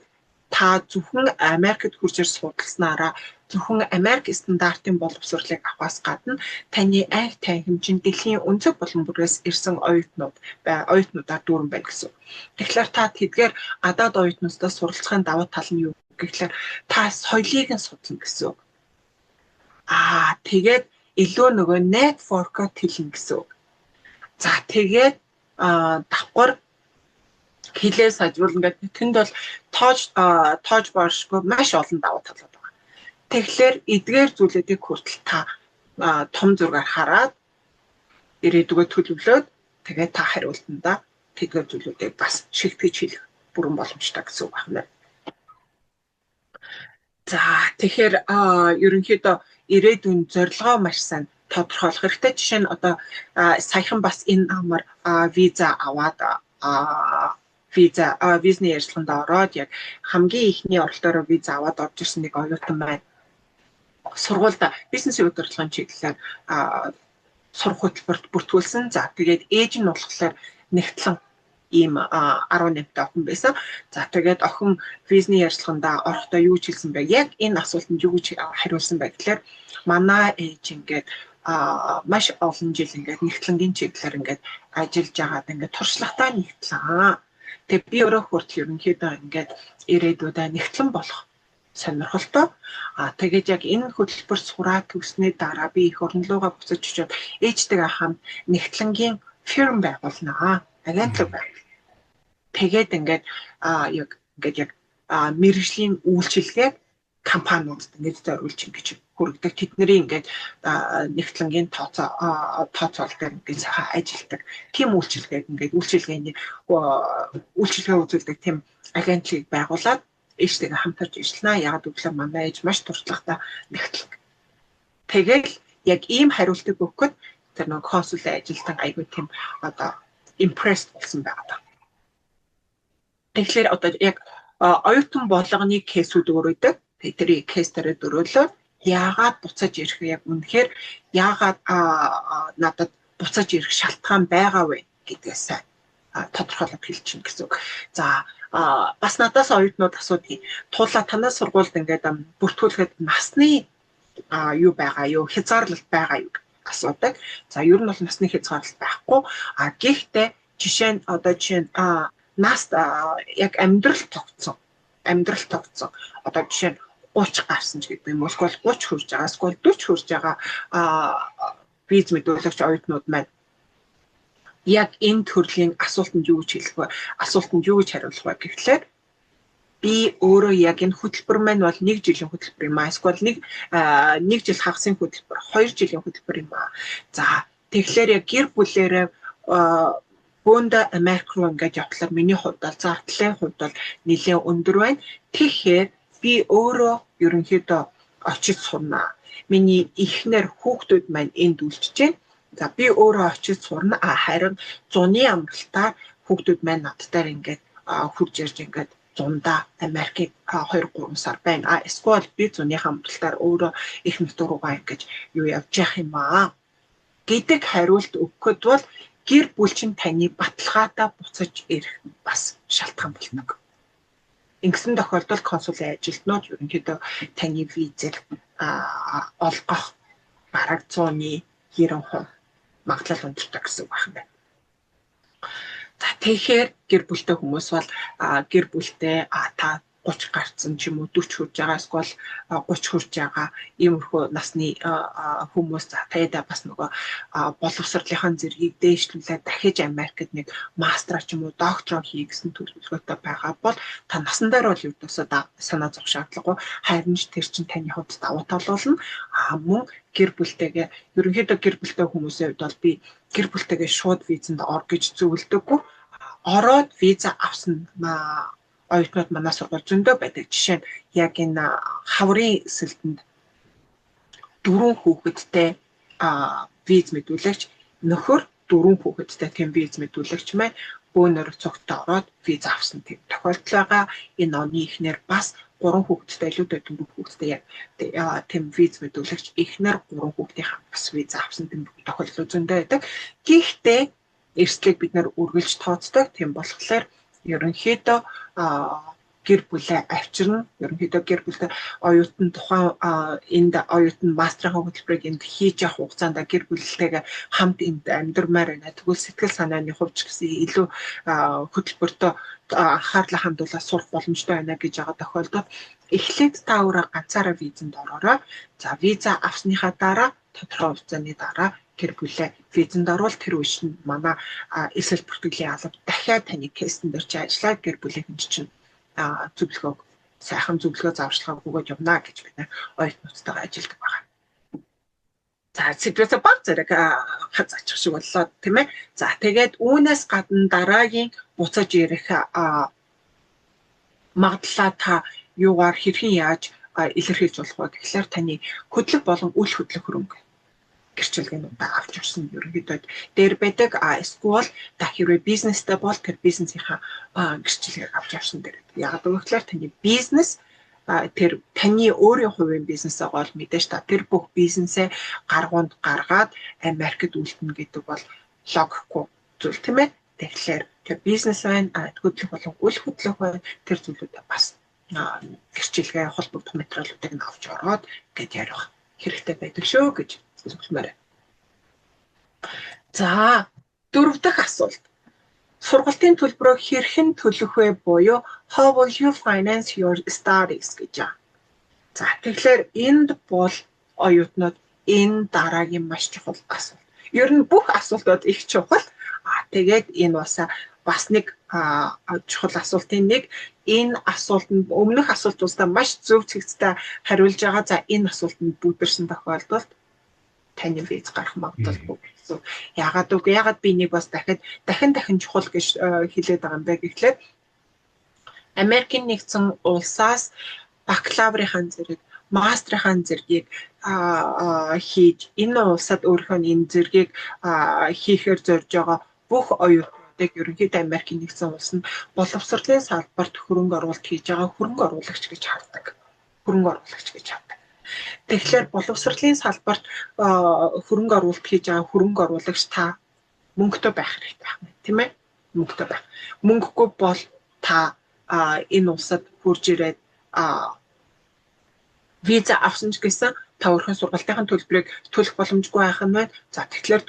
S2: та зөвхөн Америкт хурж судалснараа зөвхөн Америк стандартын боловсролыг авахаас гадна таны анх танхимчин дэлхийн өнцөг булан бүрээс ирсэн оюутнуудаар дүүрэн байна гэсэн. Тэгэхээр та тэдгээр гадаад оюутнуудаас суралцахын давуу тал нь юу гэхлээр та соёлыг нь судлана гэсэн. Тэгээд илүү нөгөө network-оо тэлнэ гэсэн. За тэгээд давхар хилээ сайжруулна гэдэг тэнд бол тоож боршгүй маш олон давуу талууд байна. Тэгэхээр эдгээр зүйлүүдийг хүртэл та том зургаар хараад ирээдүгөө төлөвлөөд тэгээд та хариултандаа тэдгээр зүйлүүдийг бас шигтгэж хэлэх бүрэн боломжтой гэсэн үг байна. За тэгэхээр ерөнхийдөө ирээдүйн зорилгоо маш сайн тодорхойлох хэрэгтэй. Жишээ нь одоо саяхан бас энэ амар виза аваад визний ярилцлаганд ороод яг хамгийн ихний оролтоор виза аваад орж ирсэн нэг оюутан байна. Сургуульд бизнесийн удирдлагын чиглэлээр сурах хөтөлбөрт бүртгүүлсэн. За тэгээд ээж нь болохоор нэгтлэн ийм 18 та охин байсан. За тэгээд охин визний ярилцлаганд орохдоо юу ч хэлсэн бэ? Яг энэ асуултанд юу гэж хариулсан бэ гэхээр манай ээж ингээд маш олон жил ингээд нэгтлэнгийн чиглэлээр ингээд ажиллаж байгаад ингээд туршлагатай нэгтлээ. Тэгээ би өөрөө хүртэл ерөнхийдөө ингээд ирээдүйдээ нэгтлэн болох сонирхолтой. Тэгээд яг энэ хөтөлбөр сураад төгснээ дараа би их орон руугаа буцаж очиод ээжтэйгээ хамт нэгтлэнгийн фирм байгуулнаа. Агентлаг байгуул. Тэгээд ингээд яг мэргэжлийн үйлчилгээг компаниудад ингэж зориулж ингэж хүргэдэг. Тэдний ингээд нэгтлэнгийн тооцоололтоор ингэж сайхан ажилтдаг. Тим үйлчилгээг ингээд үйлчилгээ үзүүлдэг тийм агентлагийг байгуулад ээжтэйгээ хамтарч ажиллана. Яагаад гэвэл манай ээж маш туршлагатай нэгтлэг. Тэгэл яг ийм хариултыг өгөхөд тэр нэг консулын ажилтан айгүй тийм impressed болсон байгаа. Тэгэхээр одоо яг оюутан болгоны кейсүүд өөрөдөг. Тэрийг кейстерээ дөрөөлөө яагаад буцаж ирэх яг үнэхээр яагаад надад буцаж ирэх шалтгаан байгаа вэ гэдгээс тодорхойлоод хэлчихнэ гэсэн үг. За бас надаас оюутнууд асуудгийг туулаа танаас сургуульд ингээд бүртгүүлэхэд насны юу байгаа юу хязгаарлалт байгаа юу асуудаг. За ер нь бол насны хязгаарлалт байхгүй. Гэхдээ жишээ нь нас яг амьдрал тогтсон. Одоо жишээ нь 30 гарсан ч гэдэг юм уу эсвэл 30 хүрж байгаа эсвэл 40 хүрж байгаа виз мэдүүлэгч оюутнууд маань яг энэ төрлийн асуултанд юу гэж хариулах вэ гэхлээр би өөрөө яг энэ хөтөлбөр маань бол 1 жилийн хөтөлбөр юм аа эсвэл нэг жил хагасын хөтөлбөр 2 жилийн хөтөлбөр юм аа. За тэгэхээр яг гэр бүлээрээ Бөөндө Америк руу ингээд явтлаар миний хувьд бол зардлын хувьд бол нэлээд өндөр байна. Тэгэхээр би өөрөө ерөнхийдөө очиж сурна. Миний эхнэр хүүхдүүд маань энд үлдчихэж байна. За би өөрөө очиж сурна. Харин зуны амралтаар хүүхдүүд маань надтай ингээд хурж ирж ингээд зундаа Америкийг 2-3 сар байна. Эсвэл би зуны амралтаар өөрөө их нутг руугаа ингээд юу явж явах юм аа гэдэг хариулт өгөхөд бол гэр бүл чинь таны баталгаатай буцаж ирэх бас шалтгаан болно. Ингэсэн тохиолдолд консулын ажилтнууд ерөнхийдөө таны визээр олгох бараг 190% магадлал өндөртэй гэсэн үг байна. За тэгэхээр гэр бүлтэй хүмүүс бол гэр бүлтэй та 30 гарцсан ч юм уу 40 хүрж байгаа эсвэл 30 хүрж байгаа иймэрхүү насны хүмүүс таяда бас нөгөө боловсролынхаа зэргийг дээшлүүлээд дахиж Америкт нэг мастер ч юм уу доктороо хий гэсэн төлөвлөгөөтэй байгаа бол та насан дээр бол юудасаа санаа зовх шаардлагагүй харин ч тэр чинь таны хувьд давуу тал болно. Мөн гэр бүлтэйгээ ерөнхийдөө гэр бүлтэй хүмүүсийн хувьд бол би гэр бүлтэйгээ шууд визэнд ор гэж зөвлөдөггүй. Ороод виза авсан оюутнууд манай сургууль зөндөө байдаг. Жишээ нь яг энэ хаврын эсэлтэнд 4 хүүхэдтэй виз мэдүүлэгч нөхөр 4 хүүхэдтэй тийм виз мэдүүлэгч маань бөөнөр цогтой ороод виз авсан тийм тохиолдол байгаа. Энэ оны эхнэр бас 3 хүүхэдтэй илүү 4 хүүхэдтэй яг тийм виз мэдүүлэгч эхнэр 3 хүүхдийнхаа бас виз авсан тийм тохиолдол зөндөө байдаг. Гэхдээ эрсдлийг бид нэр үргэлж тооцдог. Тийм болохоор ерөнхийдөө гэр бүлээ авчирна. Ерөнхийдөө гэр бүлтэй оюутан тухайн энд оюутан мастрын хөтөлбөрийг энд хийж явах хугацаанд гэр бүлтэйгээ хамт энд амьдрмаар байна. Тэгвэл сэтгэл санааны хувьд ч гэсэн илүү хөтөлбөртөө анхаарлаа хандуулаад сурах боломжтой байна гэж байгаа тохиолдолд эхлээд та өөрөө ганцаараа визэнд ороорой. За виза авсныхаа дараа тодорхой хугацааны дараа гэр бүлээ визэнд орвол тэр үе шин манай эсэл бүртгэлийн алба дахиад таны кейсэн дээр чи ажиллаад гэр бүлийн чинь зөвлөгөө сайхан зөвлөгөө зааварчилгаа өгөөд явна гэж бид оюутнуудтайгаа ажилладаг байгаа. За сэтгэлээ баг зэрэг хазаачих шиг боллоо тийм ээ. За тэгээд үүнээс гадна дараагийн буцаж ирэх магадлалаа та юугаар хэрхэн яаж илэрхийлж болох вэ гэхлээр таны хөдлөх болон үл хөдлөх хөрөнгө гэрчлэгээнүүдээ авч ирсэн ерөнхийдөө дээр байдаг. Эсвэл та хэрвээ бизнестэй бол тэр бизнесийнхаа гэрчлэгийг авч явсан дээр. Яг гэвэл таны бизнес тэр таны өөрийн хувийн бизнесээ гол мэдээж та тэр бүх бизнесээ гаргуунд гаргаад Америкт үлдэнэ гэдэг бол логихгүй зүйл тийм ээ. Тэгэхээр тэр бизнес байна, хөдлөх болон үл хөдлөх байна тэр зүйлүүдээ бас гэрчлэгээ холбогдох материалуудыг авч ороод гэж ярих хэрэгтэй байдаг шүү гэж зөвлөмөр. За, дөрөв дэх асуулт. Сургалтын төлбөрөө хэрхэн төлөх вэ буюу how will you finance your studies гэж байна. За, тэгэхээр энд бол оюутнууд энэ дараагийн маш чухал асуулт. Ер нь бүх асуултууд их чухал. Тэгээд энэ бас нэг чухал асуултын нэг. Энэ асуултанд өмнөх асуултуудаа маш зөв цэгцтэй хариулж байгаа. За, энэ асуултанд бүдэрсэн тохиолдолд таны виз гарах магадлалгүй гэсэн. Яагаад би нэг бас дахин чухал гэж хэлээд байгаа юм бэ гэхлээр Америкийн нэгдсэн улсаас бакалаврын зэрэг, мастрын зэргийг хийж энэ улсад өөрийнхөө энэ зэргийг хийхээр зорж байгаа бүх оюутнуудыг ерөнхийдөө Америкийн нэгдсэн улс нь боловсролын салбарт хөрөнгө оруулалт хийж байгаа хөрөнгө оруулагч гэж хардаг. Тэгэхээр боловсролын салбарт хөрөнгө оруулалт хийж байгаа хөрөнгө оруулагч та мөнгөтэй байх хэрэгтэй байна, тийм ээ? Мөнгөтэй байх. Мөнгөгүй бол та энэ улсад хурж ирээд виза авсан ч гэсэн та өөрийнхөө сургалтын төлбөрийг төлөх боломжгүй байх нь байна. За, тэгэхээр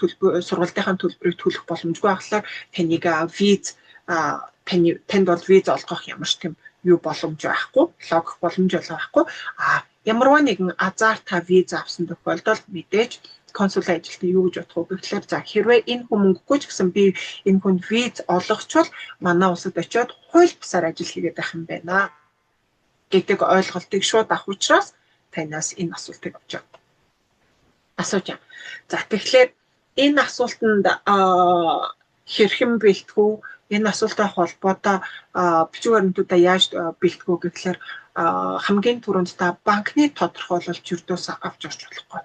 S2: сургалтын төлбөрийг төлөх боломжгүй байхлаар таныг танд бол виз олгох ямар ч тийм юу боломж байхгүй, логих боломж байхгүй. Ямарваа нэгэн азар та виз авсан тохиолдолд мэдээж консул ажилтны юу гэж бодох вэ гэхээр за хэрвээ энэ хүн мөнгөгүй ч гэсэн би энэ хүн виз олгочвол манай улсад очиод хууль бусаар ажил хийгээд байх юм байна гэдэг ойлголтыг шууд авах учраас танаас энэ асуултыг асууж байна. За, тэгэхээр энэ асуултанд хэрхэн бэлтгэв? Энэ асуулттай холбоотой бичиг баримтуудаа яаж бэлтгэв гэхлээр хамгийн түрүүнд та банкны тодорхойлолт юрдөөс авч орч болохгүй.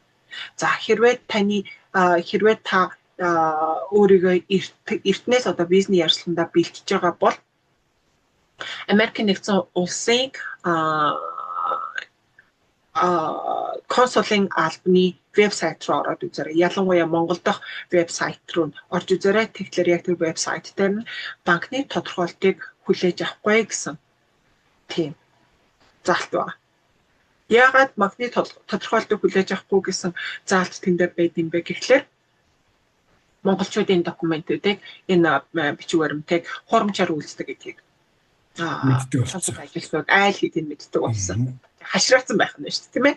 S2: За, хэрвээ та өөрийгөө эртнээс одоо бизнес ярилцлаганд бэлтжиж байгаа бол Америкийн нэгдсэн улсын консулын албаны вебсайт руу ороод үзээрэй. Ялангуяа Монгол дахь вебсайт руу орж үзээрэй. Тэгэхээр яг тэр вебсайт дээр нь банкны тодорхойлолтыг хүлээж авахгүй гэсэн тийм заалт байна. Яагаад банкны тодорхойлолтыг хүлээж авахгүй гэсэн заалт тэндээ байд юм бэ гэхлээр монголчуудын документуудыг энэ бичиг баримтыг хурамчаар үйлддэг гэдгийг ажилтнууд айл хэдийн мэддэг болсон. Хашраацсан байх нь шүү дээ, тийм ээ.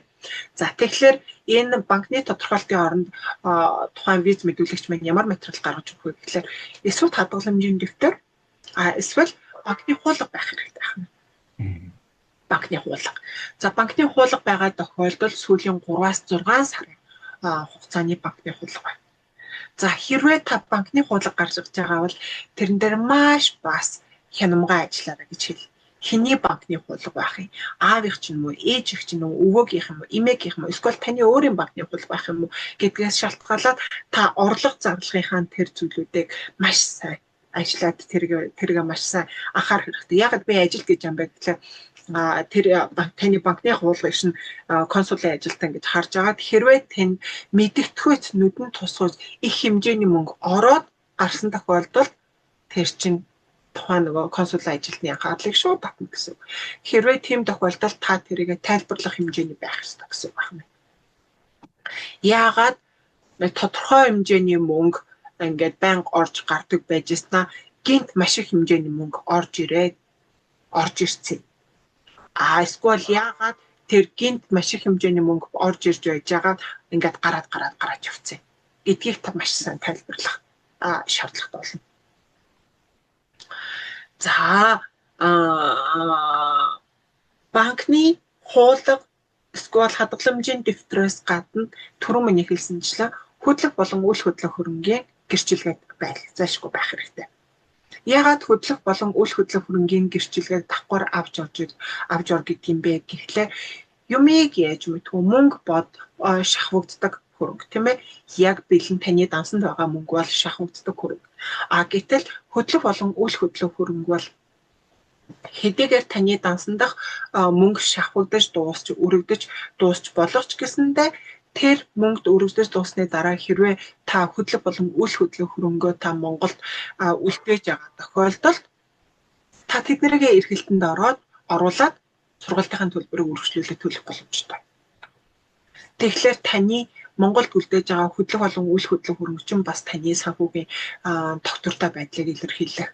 S2: За, тэгэхээр энэ банкны тодорхойлолтын оронд тухайн виз мэдүүлэгч маань ямар материал гаргаж өгөх вэ гэхлээр эсвэл хадгаламжийн дэвтэр эсвэл банкны хуулга байх хэрэгтэй байна. Банкны хуулга. За, банкны хуулга байгаа тохиолдолд сүүлийн 3-аас 6 сарын хугацааны банкны хуулга байна. За, хэрвээ та банкны хуулга гаргаж байгаа бол тэрэн дээр маш бас хянамгай ажиллаарай гэж хэл. Хэний банкны хуулга байх юм? Аавынх ч юм уу, ээжийнх ч юм уу, өвөөгийнх юм уу, эмээгийнх юм уу, эсвэл таны өөрийн банкны хуулга байх юм уу гэдгээс шалтгаалаад та орлого зарлагынхаа тэр зүйлүүдийг маш сайн ажиллаад тэргээ маш сайн анхаарах хэрэгтэй. Ягаад би ажил гэж юм бэ гэхлээр тэр таны банкны хуулгыг шин консулын ажилтан гэж харж агаад хэрвээ тань мэдгэдэггүйц нүдэн тусгаж их хэмжээний мөнгө ороод гарсан тохиолдолд тэр чинь тухайн нөгөө консулын ажилтны анхаарлыг шууд татна гэсэн. Хэрвээ тийм тохиолдолд та тэрийг тайлбарлах хэмжээний байх ёстой гэсэн байна. Яагаад тодорхой хэмжээний мөнгө ингээд байнга орж гардаг байж яснаа гинт маш их хэмжээний мөнгө орж ирсэн. Эсвэл яагаад тэр гинт маш их хэмжээний мөнгө орж ирж байж байгаа ингээд гараад явцсан. Эдгийг та маш сайн тайлбарлах шаардлагатай болно. За, банкны хуулга эсвэл хадгаламжийн дэвтрээс гадна түрүүн миний хэлсэнчлэн хөдлөх болон үйл хөдлөх хөрөнгийн гэрчилгээд зайлшгүй байх хэрэгтэй. Яагаад хөдлөх болон үйл хөдлөх хөрөнгийн гэрчилгээг давхар авч ор гэдэг юм бэ гэхлээр юмыг яаж мэдгүй мөнгө бод шахвагддаг хөрөнгө, тийм ээ? Яг бэлэн таны дансанд байгаа мөнгө бол шахвагддаг хөрөнгө. Гэтэл хөдлөх болон үйл хөдлөх хөрөнгө бол хэдийгээр таны дансандах мөнгө шахвагдаж өргөдөж дуусч болох ч гэсэндээ тэр мөнгөд өргөдөж дуусны дараа хэрвээ та хөдлөх болон үйл хөдлөх хөрөнгөө та Монголд үлдээж байгаа тохиолдолд та тэднэрээ эргэлтэнд оруулаад сургалтын төлбөрийг үргэлжлүүлээд төлөх боломжтой. Тэгэхээр таны Монголд үлдээж байгаа хөдлөх болон үйл хөдлөх хөрөнгөчин бас таны санхүүгийн доктортой байдлыг илэрхийлэх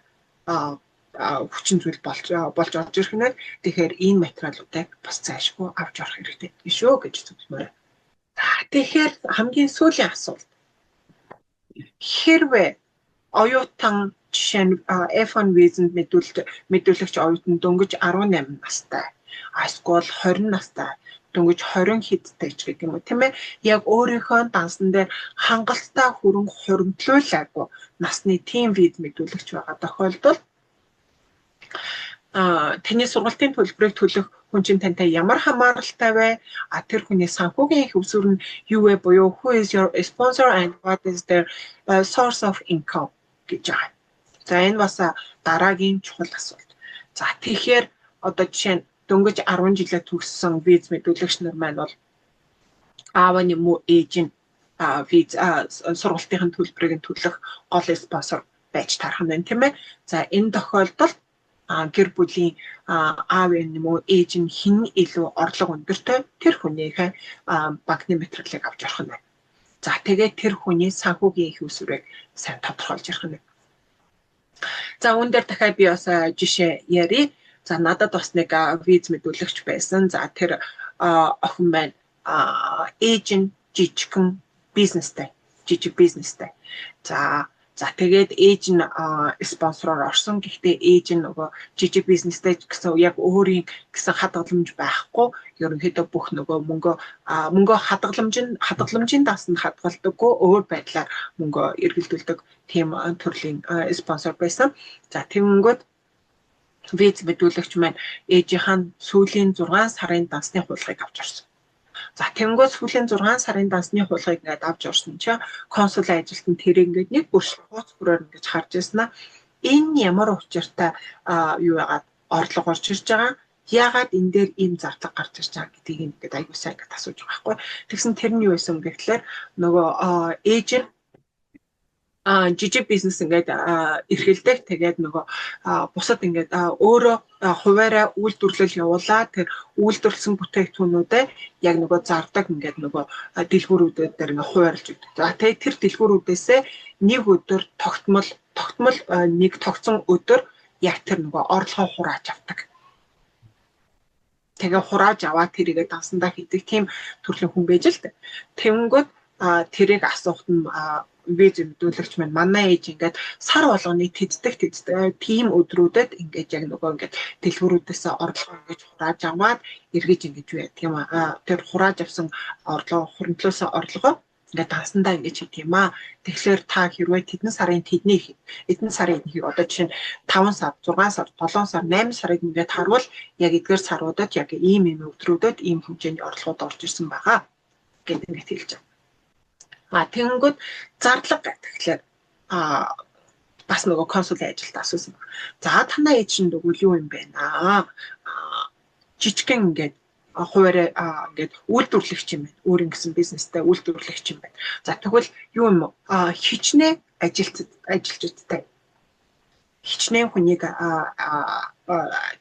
S2: хүчин зүйл болж орж ирэх нь. Тэгэхээр энэ материалуудыг бас зайлшгүй авч орох хэрэгтэй шүү гэж зөвлөмөр. Тэгэхээр хамгийн сүүлийн асуулт. Хэрвээ оюутан жишээ нь F1 визэнд мэдүүлэгч оюутан дөнгөж 18 настай, эсвэл 20 настай, дөнгөж 20 хэдтэй ч гэх юм уу тийм ээ, яг өөрийнхөө дансан дээр хангалттай хөрөнгө хуримтлуулаагүй насны тим виз мэдүүлэгч байгаа тохиолдолд таны сургалтын төлбөрийг төлөх хүн чинь тантай ямар хамааралтай вэ? Тэр хүний санхүүгийн хөвсөр нь юу вэ буюу who is your sponsor and what is their source of income гэж байгаа. За энэ бас дараагийн чухал асуулт. За тэгэхээр одоо жишээ нь дөнгөж 10 жилээ төгссөн виз мэдүүлэгч нар маань бол аав нь юм уу ээж нь виз сургалтын төлбөрийг төлөх гол спонсор байж тарах нь тийм ээ. За энэ тохиолдолд гэр бүлийн аав юм уу ээж нь хэн илүү орлого өндөртэй тэр хүнийхээ банкны материалыг авч явах нь. За тэгээд тэр хүний санхүүгийн их усрыг сайн тодорхойлж ярих нь. За үүн дээр дахиад би бас жишээ ярив. За надад бас нэг виз мэдүүлэгч байсан. За тэр охин байна. Ээж нь жижиг бизнестэй. За тэгээд ээж нь спонсороор орсон. Гэхдээ ээж нь нөгөө жижиг бизнестэй гэсэн яг өөрийн гэсэн хадгаламж байхгүй. Ерөнхийдөө бүх нөгөө мөнгө хадгаламжийн дасанд хадгалдаггүй өөр байдлаар мөнгө эргэлдүүлдэг тийм төрлийн спонсор байсан. За тэгэнгүүт виз мэдүүлэгч маань ээжийнхэн сүүлийн 6 сарын дансны хуулгыг авч орсон. За тэнгуү сүүлийн 6 сарын дансны хуулгыг ингээд авч орсон чинь консул ажилтан тэр ингээд нэг бүрш хууц бүрээр ингэж харж ирсэн. Энэ ямар учиртай юу яагаад орлого орж ирж байгаа? Яагаад энэ дээр ийм зарлага гарч ирж байгаа гэдгийг ингээд аягүй сайн ингээд асууж байгаа байхгүй. Тэгсэн тэр нь юу байсан гэхлээр нөгөө ээж нь жижиг бизнес ингээд эрхэлдэг. Тэгээд нөгөө бусад ингээд өөрөө хуваараа үйлдвэрлэл явуулаад тэр үйлдвэрлэсэн бүтээгдэхүүнүүдээ яг нөгөө зардаг ингээд нөгөө дэлгүүрүүдэд дээр ингээд хуваарлж өгдөг. За тэгээд тэр дэлгүүрүүдээсээ нэг өдөр тогтмол нэг тогтсон өдөр яг тэр нөгөө орлогоо хурааж авдаг. Тэгээ хурааж аваад тэрийгээ дансандаа хийдэг тийм төрлийн хүн байж л дээ. Тэнгүүд тэрийг асуухт нь виз мэдүүлэгч маань манай ээж ингээд сар болгоны тэддэг тийм өдрүүдэд ингээд яг нөгөө ингээд дэлгүүрүүдээс орлого ингэж хурааж аваад эргэж ингэж юу яадаг юм тэр хурааж авсан орлого хуримтлуулсан орлогоо ингээд дансандаа ингэж хийх юм тэгэхээр та хэрвээ эдэн сарын эднийг одоо жишээ нь 5 сар 6 сар 7 сар 8 сарыг ингээд харуул яг эдгээр саруудад яг ийм өдрүүдэд ийм хэмжээний орлогод орж ирсэн байгаа гэдэг ингээд хэлж байгаа. Тэгэнгүүт зарлага гэхлээр бас нөгөө консулын ажилд асуусан. За танаа ээж чинь тэгвэл юу юм бэ жижигхэн ингээд хуваараа ингээд үйлдвэрлэгч юм байна. Өөр ингэсэн бизнестэй үйлдвэрлэгч юм байна. За тэгвэл юу юм хичнээн ажилчдтай хичнээн хүнийг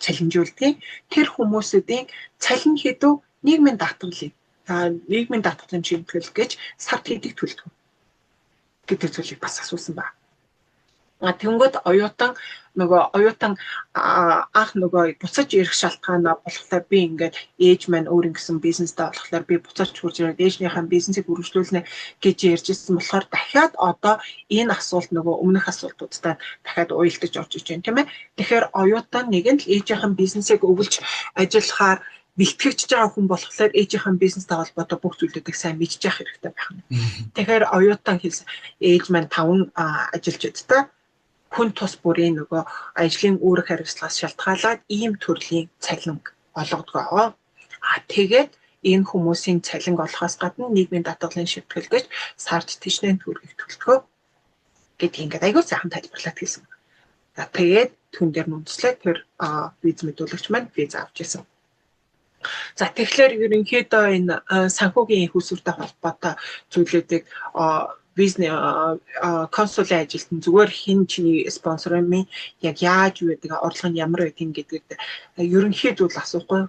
S2: цалинжуулдаг. Тэр хүмүүсүүдийн цалин хэдүү нийгмийн даатгалын шийтгэл гэж сард хийдэг төлдөг гэдэг зүйлийг бас асуусан ба. Тэнгүүд оюутан анх нөгөө буцаж ирэх шалтгаанаа болохоор би ингээд ээж маань өөр ингэсэн бизнестэй болохоор би буцаж хурж ирээд ээжнийхээ бизнесийг үргэлжлүүлнэ гэж ярьжсэн болохоор дахиад одоо энэ асуулт нөгөө өмнөх асуултуудтай дахиад уялдаж орж иж байна тийм ээ. Тэгэхээр оюутан нэгэн л ээжийнхэн бизнесийг өвлж ажиллахаар бэлтгэж байгаа хүн болохоор ээжийнхэн бизнестэй холбоотой бүх зүйлүүдийг сайн мэдчих хэрэгтэй байна. Тэгэхээр оюутан ээж маань 5 ажилчдтай хүн тус бүрийн нөгөө ажлын үүрэг хариуцлагаас шалтгаалаад ийм төрлийн цалинг олгодгоо. Тэгээд энэ хүмүүсийн цалинг олохоос гадна нийгмийн даатгалын шийтгэл гэж сард тишнээ төгрөгийг төлтгөө гэдэг ингээд аягүй сайхан тайлбарлаад хэлсэн. Тэгээд түн дээр нүнслээд тэр виз мэдүүлэгч маань виз авч ирсэн. За тэгэхээр ерөнхийдөө энэ санхүүгийн их усүртэй холбоотой зүйлүүдийг бизнес консулын ажилтан зүгээр хин чиний спонсор юм яг яаж юу гэдэг орлого нь ямар байдгийг гэдэгт ерөнхий зүйл асуухгүй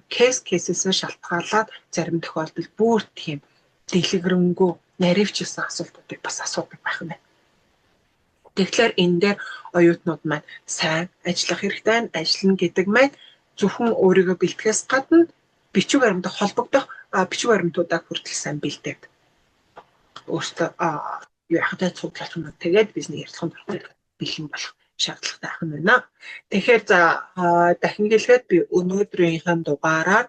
S2: кейсээс шалтгаалаад зарим тохиолдолд бүр тийм дэлгэрэнгүй наривчилсан асуултуудыг бас асуудаг байх юм байна. Тэгэхээр энэ дээр оюутнууд маань сайн ажиллах хэрэгтэй, ажиллана гэдэг маань зөвхөн өөрийгөө бэлтгэхээс гадна бичиг баримтад холбогдох бичиг баримтуудаа хүртэл сайн бэлдээд өөртөө яхатай цуглах юм. Тэгээд бизнес ярилцлаганд орох бэлэн болох шаардлагатай ах юм байна. Тэгэхээр за дахин хэлэхэд би өнөөдрийнхээ дугаараар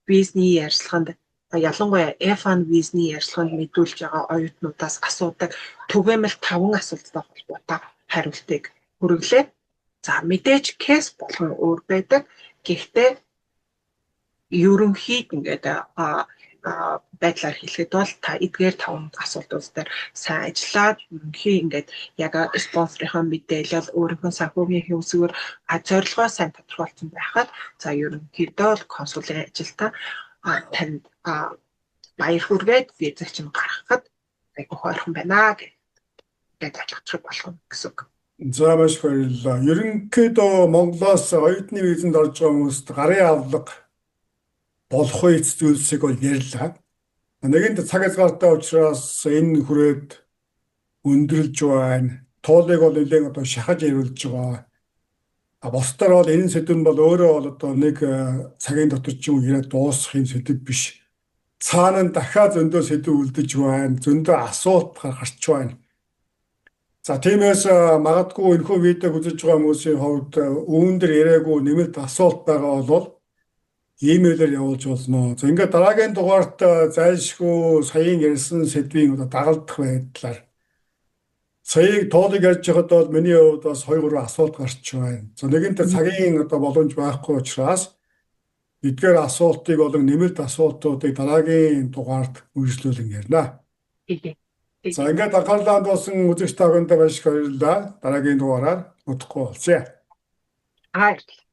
S2: бизнес ярилцлаганд ялангуяа F1 бизнес ярилцлаганд мэдүүлж байгаа оюутнуудаас асуудаг түгээмэл 5 асуулттай холбоотой хариултыг хүргэлээ. За мэдээж кейс болгон өөр байдаг. Гэхдээ ерөнхийд ингээд байдлаар хэлэхэд бол та эдгээр 5 асуултууд дээр сайн ажиллаад ерөнхий ингээд яг спонсорынхоо мэдээлэл өөрийнхөө санхүүгийн хөвсгөр зорилгоо сайн тодорхойлсон байхад за ерөнхийдөө консулын ажилдаа танд баяр хүргээд визэг чинь гаргахад айгүй хойрхон байна гэдэг ойлгох болох гэсэн үг.
S1: За маш баярлалаа. Ерөнхийдөө Монголоос оюутны визэнд орж байгаа хүмүүст гарын авлага болох үец зүйлсийг бол ярьлаа. Нэгэнт цаг азгаартай учраас энэ хүрээд өндөрлж байна. Туулыг бол нэлээд одоо шахаж явуулж байгаа. Босдоор бол энэ сэдв нь бол өөрөө бол одоо нэг цагийн дотор ч юм яриад дуусахын сэдв биш. Цаана нь дахиад зөндөө сэдв үлдэж байна. Зөндөө асуулт гарч байна. За тиймээс магадгүй энэхүү видеог үзэж байгаа хүмүүсийн хувьд үүн дээр яриаггүй нэмэлт асуулт байгаа бол имэйлээр явуулж болно. За ингээд дараагийн дугаарт зайлшгүй саяын ярьсан сэдвийн одоо дагалдах байдлаар саяыг тоолыг ярьж байхад бол миний хувьд бас 2-3 асуулт гарч байна. За нэгэнтээ цагийн одоо боломж байхгүй учраас эдгээр асуултыг болон нэмэлт асуултуудыг дараагийн дугаарт үргэлжлүүлэн ярина. За ингээд анхаарлаа хандуулсан үзэгч та бүхэнд маш их баярлалаа. Дараагийн дугаараар удахгүй болцъя.
S2: Баярлалаа.